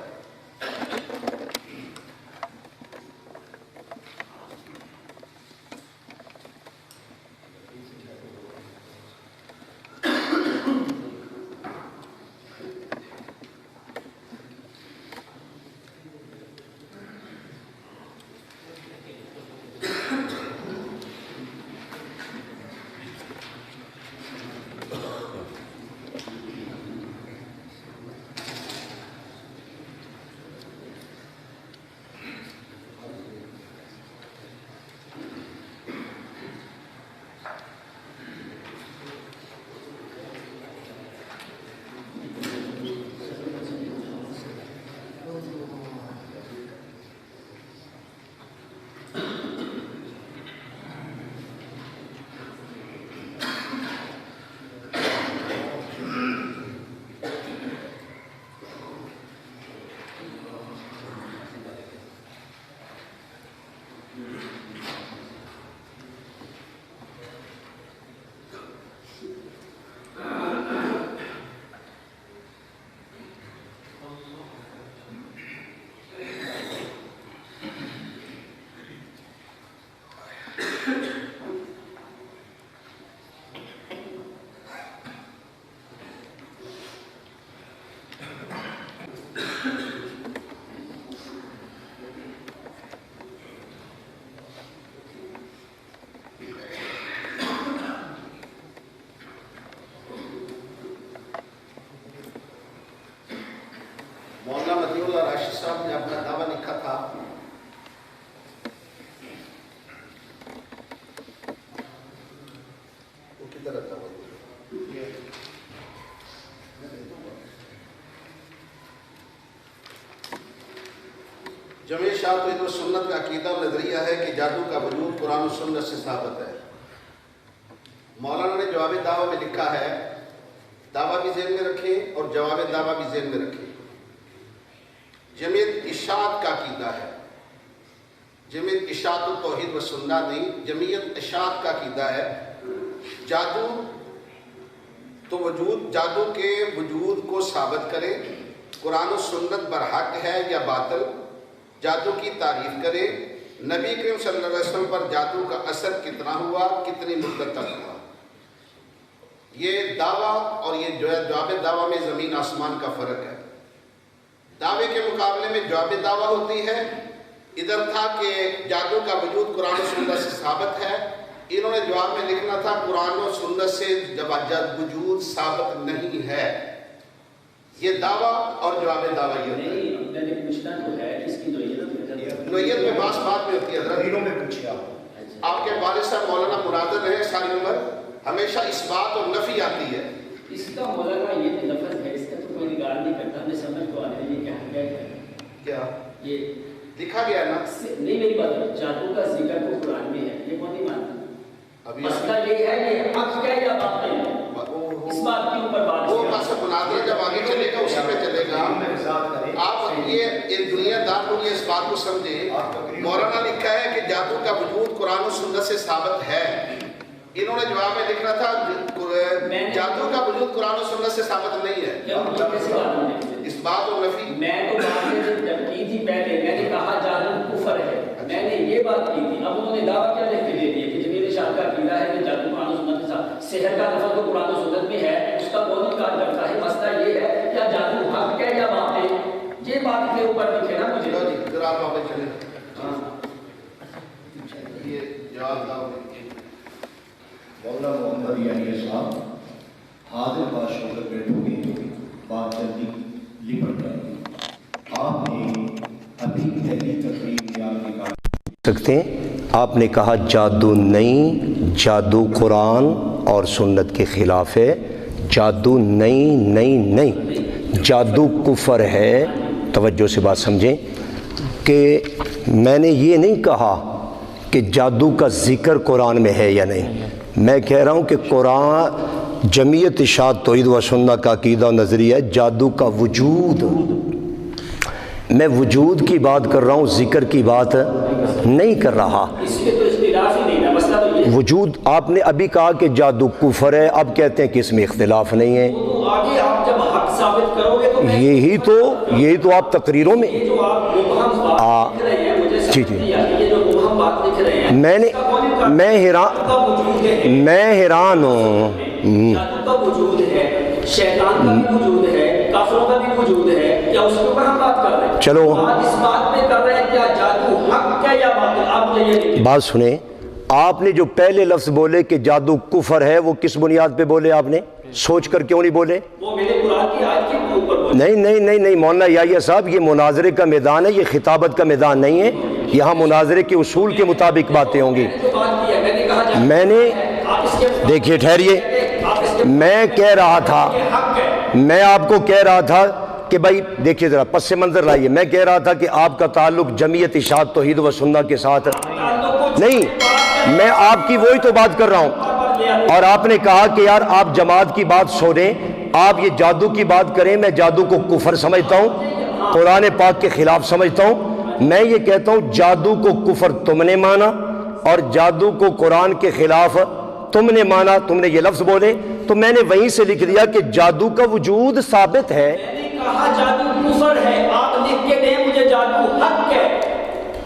مولانا مطیع اللہ راشد صاحب نے اپنا دعویٰ لکھا تھا. وہ کدھر تھا؟ جمیع اشاعت توحید و سنت کا عقیدہ و نظریہ ہے کہ جادو کا وجود قرآن و سنت سے ثابت ہے. مولانا نے جواب دعویٰ میں لکھا ہے، دعویٰ بھی ذہن میں رکھیں اور جواب دعویٰ بھی ذہن میں رکھیں. جمیع اشاعت کا عقیدہ ہے، جمیع اشاعت توحید و سنت نہیں، جمیع اشاعت کا عقیدہ ہے. جادو تو وجود، جادو کے وجود کو ثابت کرے قرآن و سنت برحق ہے یا باطل، جادو کی تعریف کرے، نبی کریم صلی اللہ علیہ وسلم پر جادو کا اثر کتنا ہوا، کتنی مدت تک ہوا۔ یہ دعویٰ اور یہ جواب دعویٰ میں زمین آسمان کا فرق ہے۔ دعوے کے مقابلے میں جواب دعویٰ ہوتی ہے، ادھر تھا کہ جادو کا وجود قرآن و سنت سے ثابت ہے، انہوں نے جواب میں لکھنا تھا قرآن و سنت سے وجود ثابت نہیں ہے۔ یہ دعویٰ اور جواب دعویٰ یہ ہوتا ہے۔ میں نے پوچھنا تو ہے اس کی نوعیت میں بعض بات میں ہوتی ہے حضرت۔ دینوں میں پوچھے آپ کے والد صاحب مولانا مناظر رہے ساری عمر، ہمیشہ اس بات اور نفی آتی ہے۔ اس کا مولانا یہ لفظ ہے، اس کا تو کوئی نگار نہیں کرتا، ہمیں سمجھ تو آنے یہ کیا ہے کیا یہ لکھا گیا ہے نا؟ نہیں میری بات ہے، جادو کا ذکر تو قرآن میں ہے، یہ کون نہیں مانتا؟ ابھی مسئلہ یہ ہے کہ حق ہے یا باطل ہے، اس بات کے اوپر بات وہ بات سے مناظرہ جب آگے چلے گا اسی پہ چلے گا۔ آپ یہ ایک دنیا دار کو یہ اس بات کو سمجھیں، مولانا لکھا ہے کہ جادو کا وجود قرآن و سنت سے ثابت ہے، انہوں نے جواب میں لکھنا تھا جادو کا وجود قرآن و سنت سے ثابت نہیں ہے۔ اس بات و نفی میں تو بات جب کی تھی پہلے میں نے کہا جادو کفر ہے، میں نے یہ بات کی تھی، اب انہوں نے دعویٰ کیا لکھ کے دے دیا کہ جمیل شاہ کا عقیدہ ہے کہ جادو قرآن و سنت کے ساتھ، سحر کا لفظ تو قرآن و سنت میں ہے، اس کا کون انکار کرتا ہے؟ مسئلہ یہ ہے کیا جادو حق ہے یا باطل، یہ بات کے اوپر لکھے نا مجھے۔ ذرا آپ واپس چلیں، یہ جواب دعویٰ مولانا محمد یحییٰ صاحب حاضر بادشاہ کر بیٹھو گے، بات جلدی لپٹ جائے گی۔ آپ نے ابھی پہلی تقریر میں آپ نے کہا سکتے ہیں، آپ نے کہا جادو نہیں، جادو قرآن اور سنت کے خلاف ہے، جادو نہیں، جادو کفر ہے۔ توجہ سے بات سمجھیں کہ میں نے یہ نہیں کہا کہ جادو کا ذکر قرآن میں ہے یا نہیں، میں کہہ رہا ہوں کہ قرآن جمعیت اشاعت توحید و سنت کا عقیدہ و نظریہ ہے جادو کا وجود، میں وجود کی بات کر رہا ہوں، ذکر کی بات نہیں کر رہا۔ وجود آپ نے ابھی کہا کہ جادو کفر ہے، اب کہتے ہیں کہ اس میں اختلاف نہیں ہے، یہی تو آپ تقریروں میں میں حیران ہوں۔ چلو بات سنیں، آپ نے جو پہلے لفظ بولے کہ جادو کفر ہے وہ کس بنیاد پہ بولے؟ آپ نے سوچ کر کیوں نہیں بولے؟ نہیں مولانا یحییٰ صاحب، یہ مناظرے کا میدان ہے، یہ خطابت کا میدان نہیں ہے، یہاں مناظرے کے اصول کے مطابق باتیں ہوں گی۔ میں نے دیکھیے ٹھہریے، میں کہہ رہا تھا، میں آپ کو کہہ رہا تھا کہ بھائی دیکھیے ذرا پس منظر لائیے، میں کہہ رہا تھا کہ آپ کا تعلق جمعیت اشاعت توحید و سنت کے ساتھ نہیں، میں آپ کی وہی تو بات کر رہا ہوں، اور آپ نے کہا کہ یار آپ جماعت کی بات چھوڑیں، آپ یہ جادو کی بات کریں، میں جادو کو کفر سمجھتا ہوں، قرآن پاک کے خلاف سمجھتا ہوں۔ میں یہ کہتا ہوں جادو کو کفر تم نے مانا اور جادو کو قرآن کے خلاف تم نے مانا، تم نے یہ لفظ بولے، تو میں نے وہیں سے لکھ دیا کہ جادو کا وجود ثابت ہے۔ کہا جادو کفر ہے، آپ لکھ کے دیں مجھے جادو حق ہے،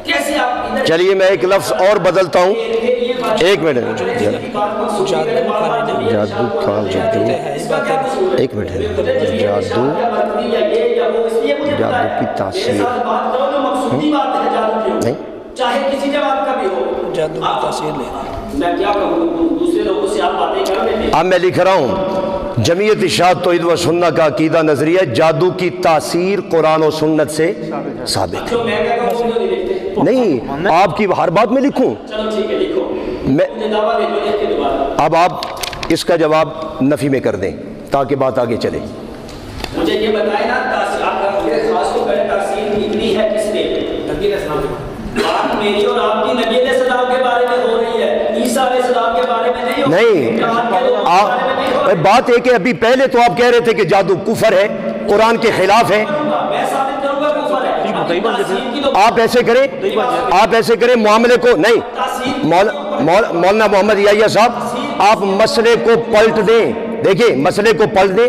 کیسے آپ؟ چلیے میں ایک لفظ اور بدلتا ہوں، ایک منٹ، جادو کا وجود، ایک منٹ ہے، جادو کی تاثیر نہیں، چاہے کسی جواب کا بھی ہو، جادو کی تاثیر لے، میں کیا کہوں دوسرے لوگوں سے آپ باتیں کریں۔ اب میں لکھ رہا ہوں جمعیت اشاعت توحید و سنت کا عقیدہ نظریہ جادو کی تاثیر قرآن و سنت سے ثابت ہے۔ نہیں، آپ کی ہر بات میں لکھوں، اب آپ اس کا جواب نفی میں کر دیں تاکہ بات آگے چلے۔ مجھے یہ بتائیں نا، خاص طور پر تاثیر اتنی ہے کس نے؟ نبی علیہ السلام۔ بات میری اور آپ کی نبی علیہ السلام کے بارے میں ہو رہی ہے، عیسیٰ علیہ السلام کے بارے میں نہیں ہو نہیں، بات ہے کہ ابھی پہلے تو آپ کہہ رہے تھے کہ جادو کفر ہے، قرآن کے خلاف ہے، میں ثابت کروں گا کفر ہے۔ آپ ایسے کریں معاملے کو نہیں، مولانا محمد یحییٰ صاحب آپ مسئلے کو پلٹ دیں، دیکھیں مسئلے کو پلٹ دیں،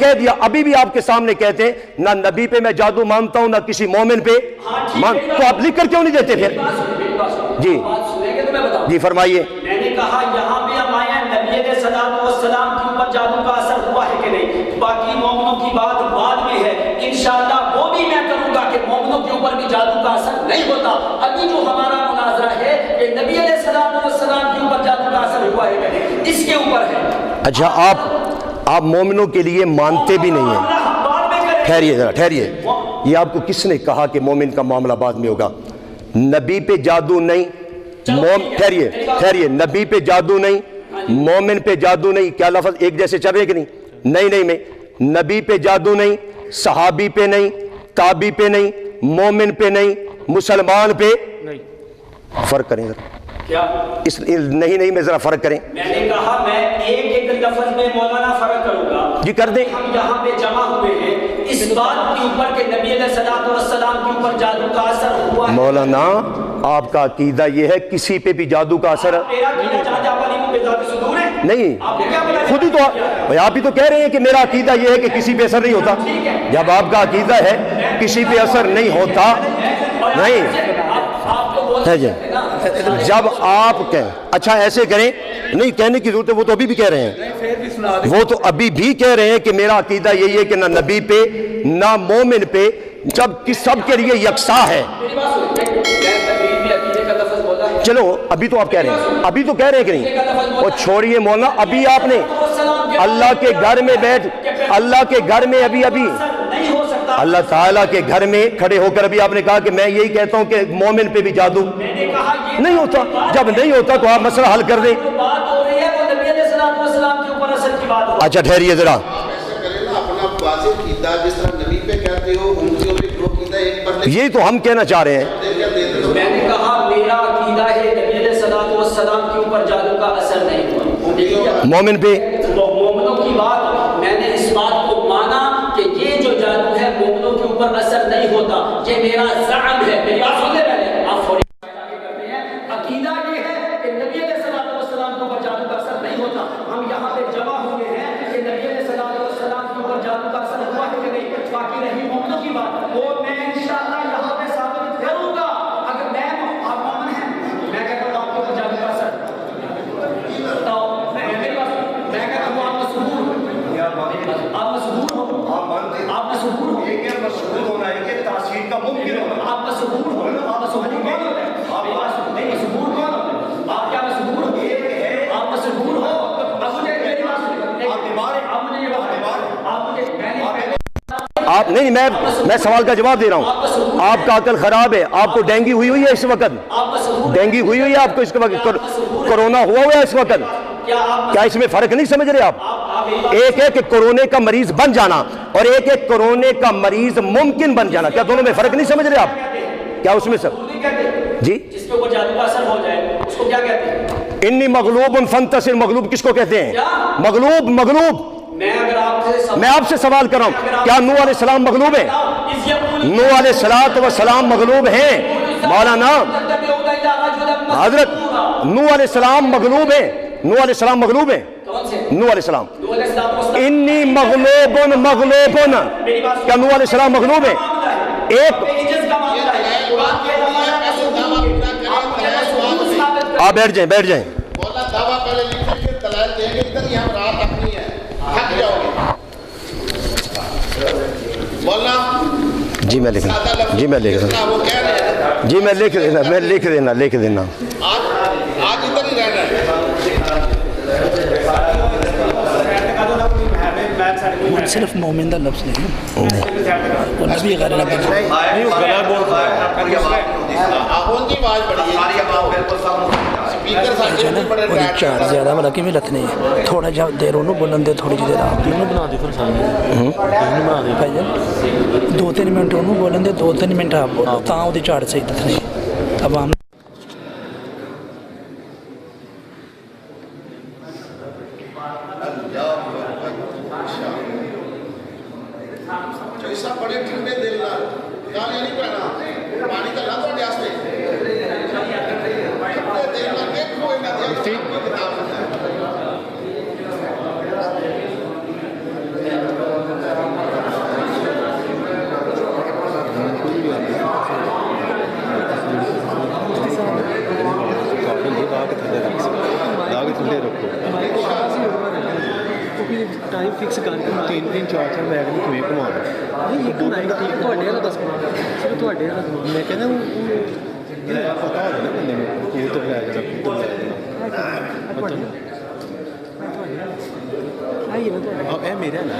کہہ دیا ابھی بھی آپ کے سامنے کہتے ہیں نہ نبی پہ میں جادو مانتا ہوں نہ کسی مومن پہ تو آپ لکھ کر کیوں نہیں دیتے پھر؟ جی جی فرمائیے. میں نے کہا یہاں پہ ہم آئے ہیں نبی علیہ السلام کے اوپر جادو کا اثر ہوا ہے کہ نہیں. باقی مومنوں کی بات بعد میں ہے انشاءاللہ وہ بھی میں کروں گا کہ مومنوں کے اوپر بھی جادو کا اثر نہیں ہوتا. ابھی جو ہمارا مناظرہ ہے کہ نبی علیہ السلام کے اوپر جادو کا اثر ہوا ہے کہ نہیں اس کے اوپر ہے. اچھا آپ مومنوں کے لیے مانتے بھی نہیں ہیں. ٹھہریے ذرا ٹھہریے. یہ آپ کو کس نے کہا کہ مومن کا معاملہ بعد میں ہوگا؟ نبی پہ جادو نہیں. ٹھہریے نبی پہ جادو نہیں مومن پہ جادو نہیں. کیا لفظ ایک جیسے چل رہے کہ نہیں؟ نہیں میں نبی پہ جادو نہیں صحابی پہ نہیں تابی پہ نہیں مومن پہ نہیں مسلمان پہ نہیں. فرق کریں ذرا. کیا نہیں میں ذرا فرق کریں. میں نے کہا میں ایک لفظ میں مولانا فرق کروں گا. جی کر دیں. ہم یہاں پہ جمع ہوئے ہیں اس بات کے اوپر کہ نبی علیہ السلام کے اوپر جادو کا اثر ہوا ہے. مولانا آپ کا عقیدہ یہ ہے کسی پہ بھی جادو کا اثر نہیں. خود ہی تو آپ ہی تو کہہ رہے ہیں کہ میرا عقیدہ یہ ہے کہ کسی پہ اثر نہیں ہوتا. جب آپ کا عقیدہ ہے کسی پہ اثر نہیں ہوتا نہیں جب آپ کہیں اچھا ایسے کریں نہیں کہنے کی ضرورت ہے. وہ تو ابھی بھی کہہ رہے ہیں وہ تو ابھی بھی کہہ رہے ہیں کہ میرا عقیدہ یہی ہے کہ نہ نبی پہ نہ مومن پہ جب کہ سب کے لیے یکساں ہے. چلو ابھی تو آپ کہہ رہے ہیں ابھی تو کہہ رہے ہیں کہ نہیں. وہ چھوڑیے مولانا ابھی آپ نے اللہ کے گھر میں بیٹھ اللہ کے گھر میں ابھی اللہ تعالیٰ کے گھر میں کھڑے ہو کر ابھی آپ نے کہا کہ میں یہی کہتا ہوں کہ مومن پہ بھی جادو نہیں ہوتا. جب نہیں ہوتا تو آپ مسئلہ حل کر دیں. اچھا ٹھہریے ذرا. یہی تو ہم کہنا چاہ رہے ہیں. میں نے کہا میرا عقیدہ ہے نبی علیہ السلام کے اوپر جادو کا اثر نہیں ہوا. مومن پہ مومنوں کی بات میں نے اس بات کو مانا کہ یہ جو جادو ہے مومنوں کے اوپر اثر نہیں ہوتا. یہ میرا زعم ہے. میری بات سن لے پہلے آپ فوری کرتے ہیں. عقیدہ یہ ہے کہ نبی علیہ السلام کے اوپر جادو کا اثر نہیں ہوتا. ہم یہاں پہ جمع ہوئے ہیں کہ نبی علیہ السلام کے اوپر جادو کا اثر ہوا ہے کہ نہیں. باقی رہی مومنوں کی بات وہ میں انشاءاللہ یہاں پہ ثابت کروں گا. اگر میں آپ مومن ہیں میں کہتا ہوں آپ کے اوپر جادو کا اثر تو میں کہتا ہوں آپ مسحور ہو. یہ مسحور ہونا ہے کہ تاثیر کا ممکن ہونا. آپ مسحور ہو. آپ مسحور کون ہوتے ہیں؟ نہیں مسحور کون ہوتے ہیں؟ آپ کیا مسحور ہو؟ آپ مسحور ہو. اب مجھے میری بات سنیں. آپ بیمار ہیں. آپ مجھے یہ بات آپ مجھے آپ نہیں میں سوال کا جواب دے رہا ہوں. آپ کا عقل خراب ہے. آپ کو ڈینگی ہوئی ہے اس وقت. ڈینگی ہوئی ہے آپ کو اس وقت. کورونا ہوا ہے اس وقت. کیا اس میں فرق نہیں سمجھ رہے آپ؟ ایک ہے کہ کورونے کا مریض بن جانا اور ایک ہے کورونے کا مریض ممکن بن جانا. کیا دونوں میں فرق نہیں سمجھ رہے آپ؟ کیا اس میں سب جی جس کے اوپر جادو کا اثر ہو جائے اس کو کیا کہتے ہیں؟ انی مغلوب فانتصر. مغلوب کس کو کہتے ہیں؟ مغلوب. میں آپ سے سوال کر رہا ہوں کیا نوح علیہ السلام مغلوب ہیں؟ نوح علیہ السلام مغلوب ہیں مولانا حضرت. نوح علیہ السلام مغلوب ہیں. نوح علیہ السلام مغلوب ہیں. نوح علیہ السلام انی مغلوب. کیا نوح علیہ السلام مغلوب ہیں؟ ایک آپ بیٹھ جائیں. جی میں لکھ دینا. صرف مومن دا لفظ نہیں وہ نبی غیر نبی چار زیادہ والا کی ملت نہیں ہے. تھوڑا جا دیر انہوں بولن دے تھوڑی جی دیر آپ بنا دے. پھر 2-3 منٹ انہوں بولن دے 2-3 منٹ آپ بولو تاں وہ چاڑ سے نہیں. اب ہم ਥੱਲੇ ਰੱਖੋ ਟਾਈਮ ਫਿਕਸ ਕਰਕੇ 3-3 4-4 ਬੈਗ ਨੂੰ ਕਿਵੇਂ ਘੁਮਾਉਣਾ ਨਹੀਂ ਇੱਕ ਨਾਈਟ ਤੁਹਾਡੇ ਵਾਲਾ ਦੱਸ ਸਿਰਫ ਤੁਹਾਡੇ ਵਾਲਾ ਮੈਂ ਕਹਿੰਦਾ ਉਹ ਪਤਾ ਹੋਵੇ ਨਾ ਬੰਦੇ ਨੂੰ ਉਹ ਤੋਂ ਲੈ ਜਾਣਾ ਕਿੱਧਰ ਲੈ ਜਾਣਾ ਇਹ ਮੇਰਾ ਨਾ